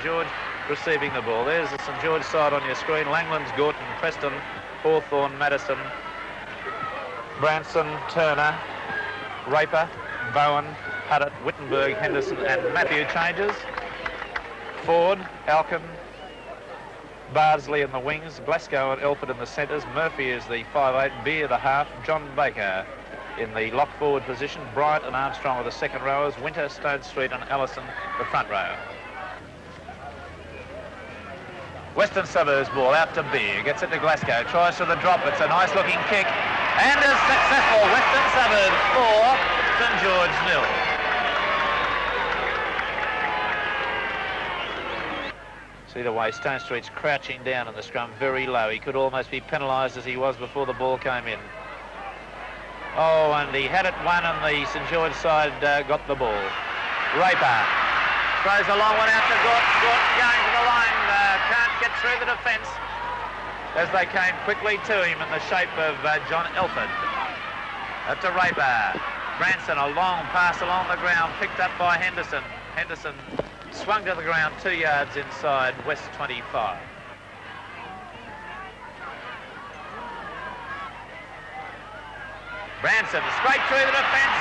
George receiving the ball. There's the St George side on your screen. Langlands, Gorton, Preston, Hawthorn, Madison, Branson, Turner, Raper, Bowen, Huddett, Wittenberg, Henderson and Matthew changes. Ford, Alkin, Bardsley in the wings, Glasgow and Elford in the centres. Murphy is the 5'8", Beer the half, John Baker in the lock forward position. Bryant and Armstrong are the second rowers. Winter, Stone Street and Allison the front row. Western Suburbs ball out to Beer, gets it to Glasgow, tries for the drop. It's a nice looking kick and is successful. Western Suburbs 4, St George 0. See the way Stone Street's crouching down in the scrum, very low. He could almost be penalised as he was before the ball came in. Oh, and he had it one and the St George side got the ball. Raper throws a long one out to Gorton. Gorton going to the line, can't get through the defence as they came quickly to him in the shape of John Elford. To Raper. Branson, a long pass along the ground, picked up by Henderson. Henderson swung to the ground 2 yards inside West 25. Branson straight through the defence,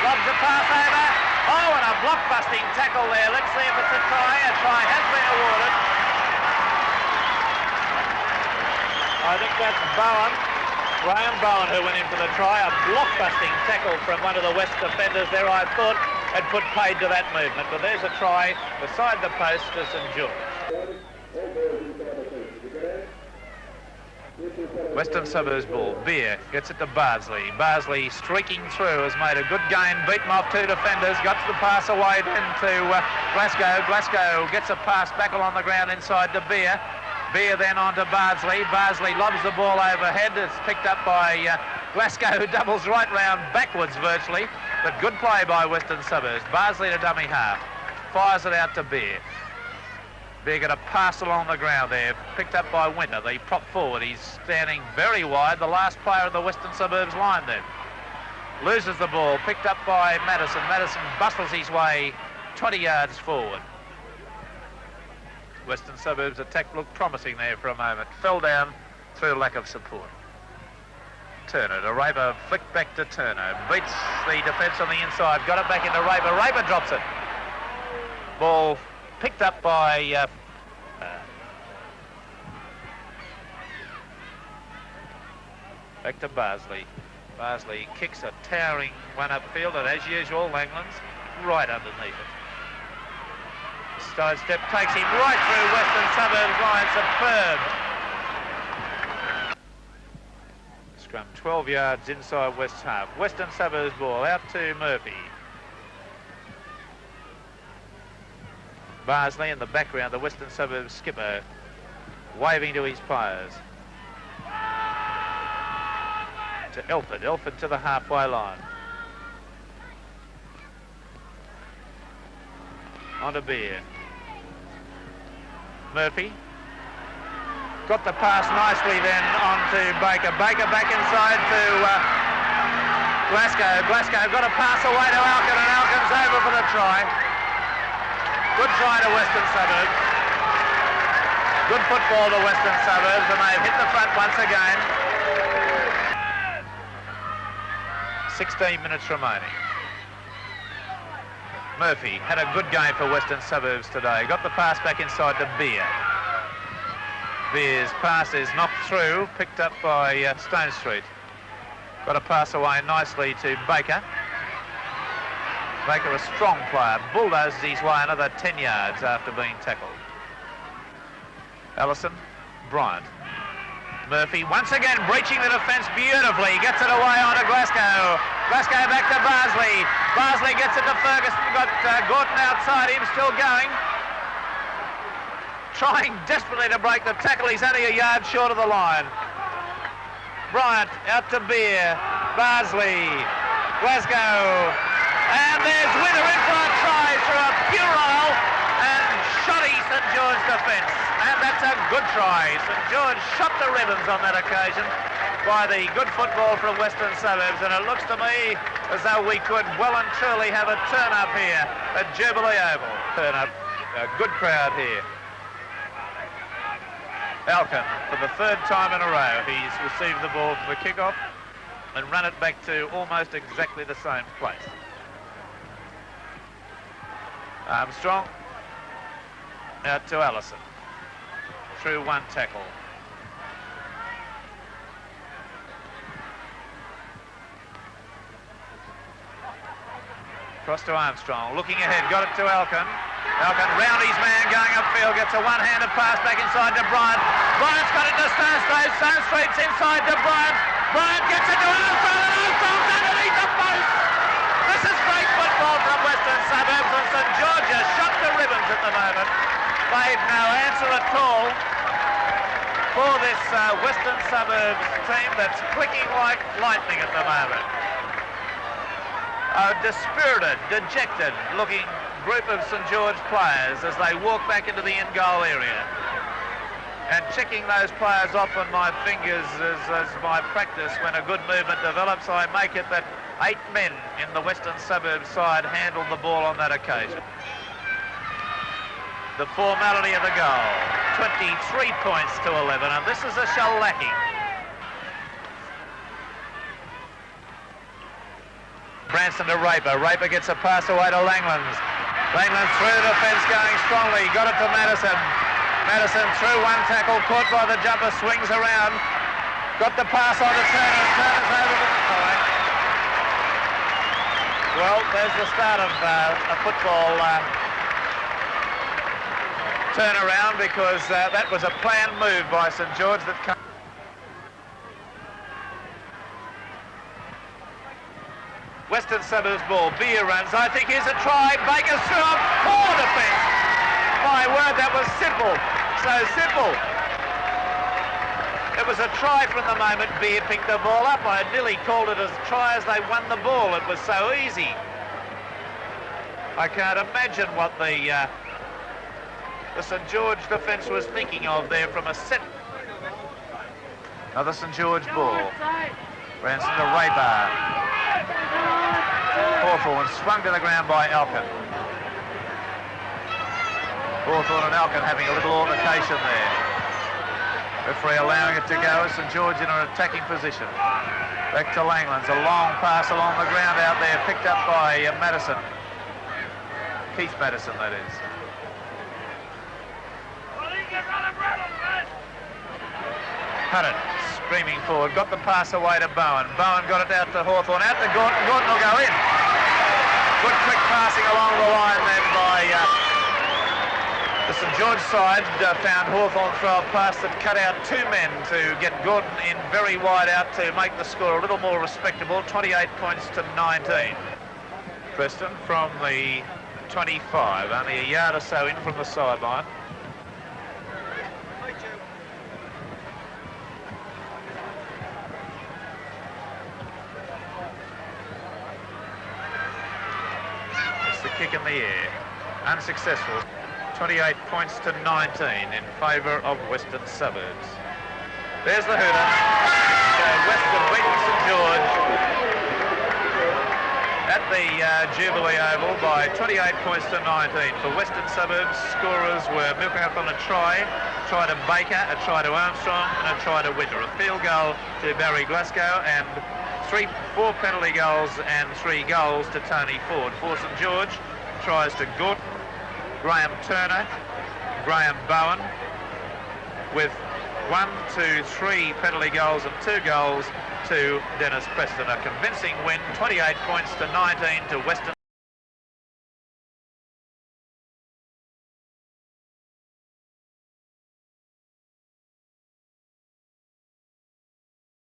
lobs a pass over. Oh, and a block-busting tackle there. Let's see if it's a try. A try has been awarded. I think that's Bowen, Graham Bowen, who went in for the try. A block-busting tackle from one of the West defenders there, I thought, had put paid to that movement. But there's a try beside the post to St George. Western Suburbs ball. Beer gets it to Bardsley. Bardsley streaking through, has made a good gain, beaten off 2 defenders, got the pass away then to Glasgow. Glasgow gets a pass back along the ground inside to Beer. Beer then on to Bardsley. Bardsley lobs the ball overhead. It's picked up by Glasgow, who doubles right round backwards virtually. But good play by Western Suburbs. Bardsley to dummy half. Fires it out to Beer. Beer got a pass along the ground there. Picked up by Winter, the prop forward. He's standing very wide. The last player of the Western Suburbs line then. Loses the ball. Picked up by Madison. Madison bustles his way 20 yards forward. Western Suburbs attack looked promising there for a moment. Fell down through lack of support. Turner to Raper, flicked back to Turner. Beats the defence on the inside. Got it back into Raper. Raper drops it. Ball picked up by back to Bardsley. Bardsley kicks a towering one upfield, and as usual, Langlands right underneath it. Sidestep takes him right through Western Suburbs line. Superb. Scrum 12 yards inside West half. Western Suburbs ball out to Murphy. Bardsley in the background, the Western Suburbs skipper waving to his players. To Elford. Elford to the halfway line. On to Beer. Murphy got the pass nicely then on to Baker. Baker back inside to Glasgow. Glasgow got a pass away to Alkin, and Alkin's over for the try. Good try to Western Suburbs. Good football to Western Suburbs, and they've hit the front once again. 16 minutes remaining. Murphy had a good game for Western Suburbs today. Got the pass back inside to Beer. Beer's pass is knocked through, picked up by Stone Street. Got a pass away nicely to Baker. Baker, a strong player, bulldozes his way another 10 yards after being tackled. Allison, Bryant. Murphy once again breaching the defence beautifully. Gets it away onto Glasgow. Glasgow back to Bardsley. Bardsley gets it to Ferguson. Got Gorton outside him, still going. Trying desperately to break the tackle. He's only a yard short of the line. Bryant out to Beer. Bardsley. Glasgow. And there's Winter in for a try through a puerile and shoddy St George defence. And that's a good try. St George shot the ribbons on that occasion by the good football from Western Suburbs, and it looks to me as though we could well and truly have a turn-up here at Jubilee Oval. Turn-up A good crowd here. Alkin, for the third time in a row, he's received the ball from the kickoff and run it back to almost exactly the same place. Armstrong out to Allison through one tackle. Cross to Armstrong, looking ahead, got it to Alkin. Alkin round his man, going upfield, gets a one-handed pass back inside to Bryant. Bryant's got it to Stone Street. Stone Street's inside to Bryant. Bryant gets it to Armstrong, and Armstrong's underneath the post. This is great football from Western Suburbs, and St George has shot the ribbons at the moment. They've no answer at all for this Western Suburbs team that's clicking like lightning at the moment. A dispirited, dejected looking group of St George players as they walk back into the in-goal area. And checking those players off on my fingers as my practice when a good movement develops. I make it that 8 men in the Western Suburbs side handled the ball on that occasion. The formality of the goal, 23 points to 11, and this is a shellacking. Branson to Raper. Raper gets a pass away to Langlands. Langlands through the fence going strongly. Got it to Madison. Madison through one tackle, caught by the jumper, swings around. Got the pass on to Turner. Turner's over the side. Well, there's the start of a football turnaround, because that was a planned move by St George that came. Western Suburbs ball, Beer runs, I think here's a try, Baker's through a poor defence. My word, that was simple, so simple. It was a try from the moment Beer picked the ball up. I nearly called it a try as they won the ball, it was so easy. I can't imagine what the St George defence was thinking of there from a set. Another St George ball, Branson to Raper. Hawthorne swung to the ground by Alkin. Hawthorne and Alkin having a little altercation there. Referee allowing it to go. St George in an attacking position. Back to Langlands. A long pass along the ground out there, picked up by Madison. Keith Madison, that is. Huddon screaming forward, got the pass away to Bowen. Bowen got it out to Hawthorne, out to Gordon. Gordon will go in. Good quick passing along the line then by the St George side. Found Hawthorne throw a pass that cut out 2 men to get Gordon in very wide out to make the score a little more respectable, 28 points to 19. Preston from the 25, only a yard or so in from the sideline. Kick in the air, unsuccessful. 28 points to 19 in favour of Western Suburbs. There's the hooter. So Western beating St George at the Jubilee Oval by 28 points to 19. For Western Suburbs, scorers were milking up on a try to Baker, a try to Armstrong, and a try to Winter. A field goal to Barry Glasgow, and 4 penalty goals and 3 goals to Tony Ford. For St George, tries to Gordon, Graham Turner, Graham Bowen, with 1, 2, 3 penalty goals and 2 goals to Dennis Preston. A convincing win, 28 points to 19 to Western